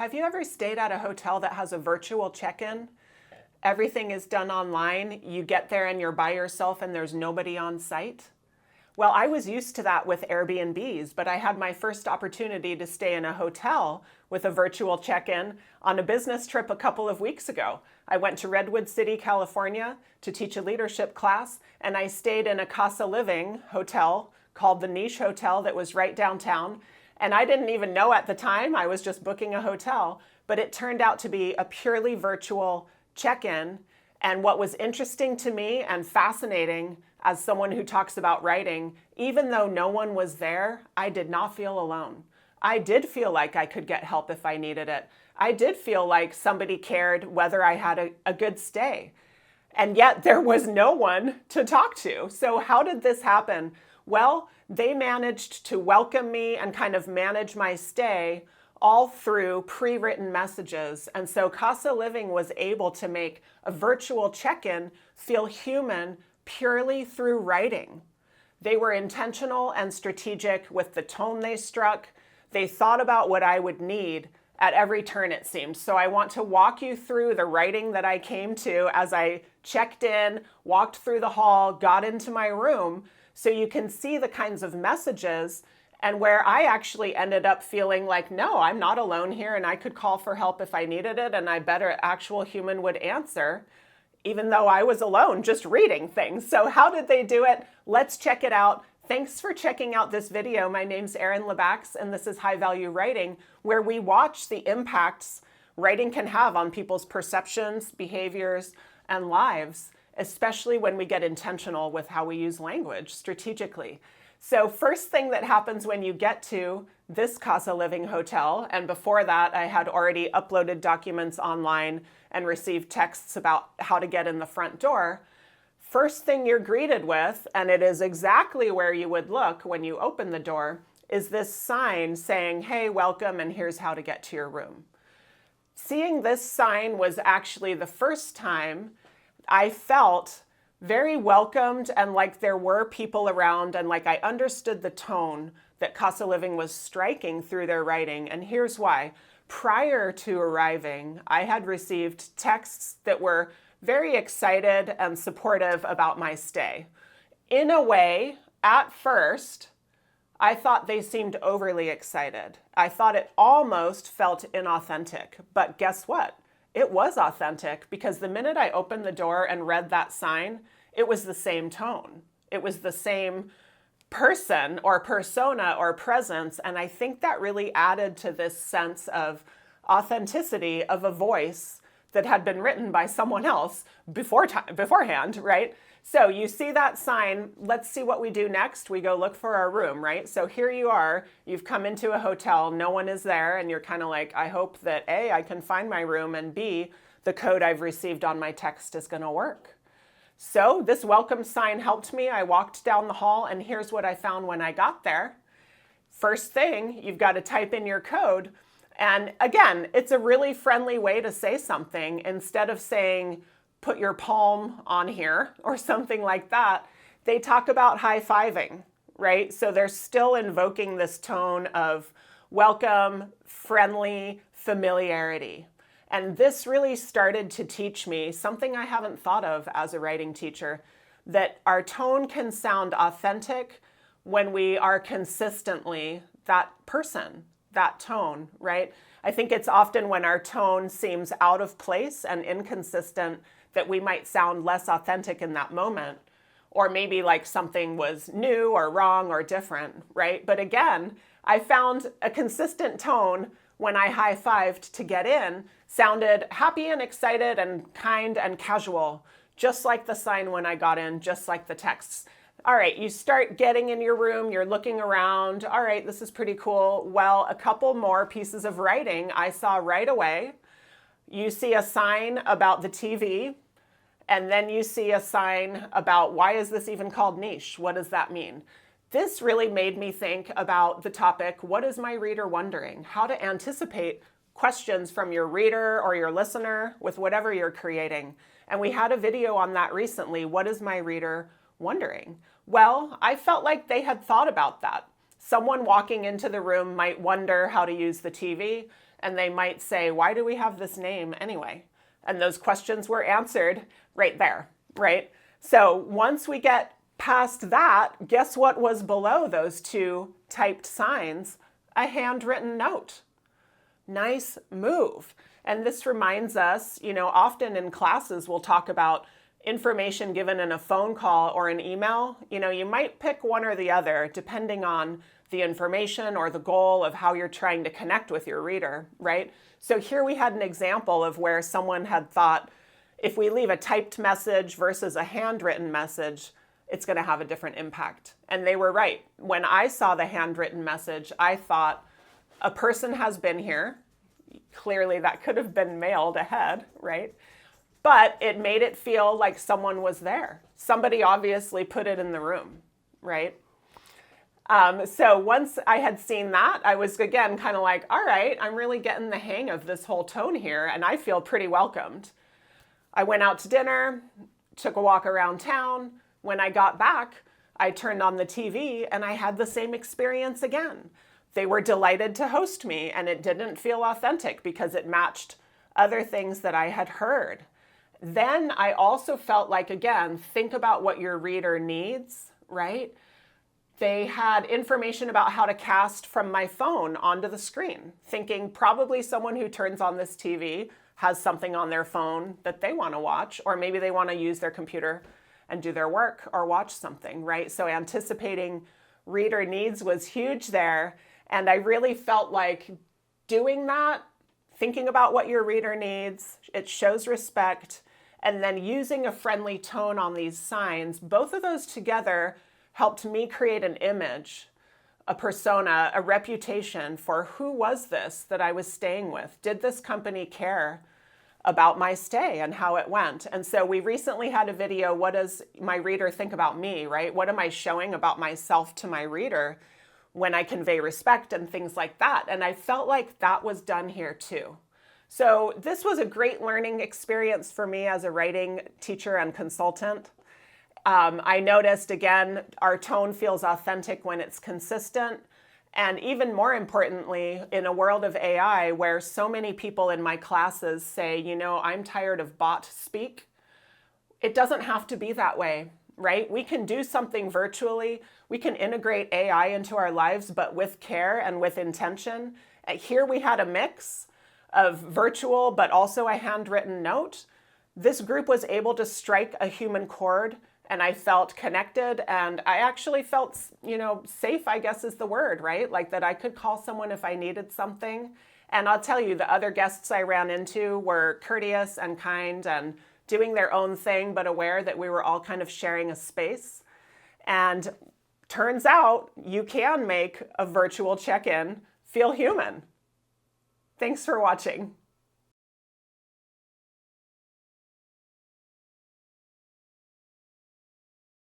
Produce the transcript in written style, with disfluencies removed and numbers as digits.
Have you ever stayed at a hotel that has a virtual check-in? Everything is done online. You get there and you're by yourself and there's nobody on site. Well, I was used to that with Airbnbs, but I had my first opportunity to stay in a hotel with a virtual check-in on a business trip a couple of weeks ago. I went to Redwood City, California to teach a leadership class, and I stayed in a KasaLiving's hotel called the Niche Hotel that was right downtown. And I didn't even know at the time, I was just booking a hotel, but it turned out to be a purely virtual check-in. And what was interesting to me and fascinating as someone who talks about writing, even though no one was there, I did not feel alone. I did feel like I could get help if I needed it. I did feel like somebody cared whether I had a good stay. And yet there was no one to talk to. So how did this happen? Well, they managed to welcome me and kind of manage my stay all through pre-written messages. And so KasaLiving was able to make a virtual check-in feel human purely through writing. They were intentional and strategic with the tone they struck. They thought about what I would need at every turn, it seemed. So I want to walk you through the writing that I came to as I checked in, walked through the hall, got into my room, so you can see the kinds of messages and where I actually ended up feeling like, no, I'm not alone here and I could call for help if I needed it, and I bet an actual human would answer, even though I was alone just reading things. So how did they do it? Let's check it out. Thanks for checking out this video. My name's Erin Lebacqz, and this is High Value Writing, where we watch the impacts writing can have on people's perceptions, behaviors, and lives, especially when we get intentional with how we use language strategically. So first thing that happens when you get to this KasaLiving hotel, and before that I had already uploaded documents online and received texts about how to get in the front door, first thing you're greeted with, and it is exactly where you would look when you open the door, is this sign saying, hey, welcome, and here's how to get to your room. Seeing this sign was actually the first time I felt very welcomed and like there were people around, and like I understood the tone that KasaLiving was striking through their writing. And here's why. Prior to arriving, I had received texts that were very excited and supportive about my stay. In a way, at first, I thought they seemed overly excited. I thought it almost felt inauthentic, but guess what? It was authentic, because the minute I opened the door and read that sign, it was the same tone. It was the same person or persona or presence, and I think that really added to this sense of authenticity of a voice that had been written by someone else beforehand, right? So you see that sign. Let's see what we do next. We go look for our room, right? So here you are, you've come into a hotel, no one is there, and you're kind of like, I hope that A, I can find my room, and B, the code I've received on my text is gonna work. So this welcome sign helped me. I walked down the hall, and here's what I found when I got there. First thing, you've got to type in your code. And again, it's a really friendly way to say something. Instead of saying, put your palm on here or something like that, they talk about high-fiving, right? So they're still invoking this tone of welcome, friendly, familiarity. And this really started to teach me something I haven't thought of as a writing teacher, that our tone can sound authentic when we are consistently that person, that tone, right? I think it's often when our tone seems out of place and inconsistent that we might sound less authentic in that moment, or maybe like something was new or wrong or different, right? But again, I found a consistent tone when I high-fived to get in sounded happy and excited and kind and casual, just like the sign when I got in, just like the texts. All right, you start getting in your room, you're looking around. All right, this is pretty cool. Well, a couple more pieces of writing I saw right away. You see a sign about the TV, and then you see a sign about why is this even called niche? What does that mean? This really made me think about the topic, what is my reader wondering? How to anticipate questions from your reader or your listener with whatever you're creating. And we had a video on that recently, what is my reader wondering? Well, I felt like they had thought about that. Someone walking into the room might wonder how to use the TV, And they might say, why do we have this name anyway? And those questions were answered right there, right? So once we get past that, guess what was below those two typed signs? A handwritten note. Nice move. And this reminds us, often in classes we'll talk about information given in a phone call or an email. You might pick one or the other depending on the information or the goal of how you're trying to connect with your reader, right? So here we had an example of where someone had thought, if we leave a typed message versus a handwritten message, it's going to have a different impact. And they were right. When I saw the handwritten message, I thought, a person has been here. Clearly that could have been mailed ahead, right? But it made it feel like someone was there. Somebody obviously put it in the room, right? So once I had seen that, I was again kind of like, all right, I'm really getting the hang of this whole tone here, and I feel pretty welcomed. I went out to dinner, took a walk around town. When I got back, I turned on the TV and I had the same experience again. They were delighted to host me, and it didn't feel authentic because it matched other things that I had heard. Then I also felt like, again, think about what your reader needs, right? They had information about how to cast from my phone onto the screen, thinking probably someone who turns on this TV has something on their phone that they want to watch, or maybe they want to use their computer and do their work or watch something, right? So anticipating reader needs was huge there. And I really felt like doing that, thinking about what your reader needs, it shows respect, and then using a friendly tone on these signs, both of those together helped me create an image, a persona, a reputation for who was this that I was staying with? Did this company care about my stay and how it went? And so we recently had a video, what does my reader think about me, right? What am I showing about myself to my reader when I convey respect and things like that? And I felt like that was done here too. So this was a great learning experience for me as a writing teacher and consultant. I noticed, again, our tone feels authentic when it's consistent. And even more importantly, in a world of AI where so many people in my classes say, I'm tired of bot speak, it doesn't have to be that way, right? We can do something virtually. We can integrate AI into our lives, but with care and with intention. And here we had a mix of virtual, but also a handwritten note. This group was able to strike a human chord, and I felt connected, and I actually felt, safe, I guess is the word, right? Like that I could call someone if I needed something. And I'll tell you, the other guests I ran into were courteous and kind and doing their own thing, but aware that we were all kind of sharing a space. And turns out you can make a virtual check-in feel human. Thanks for watching.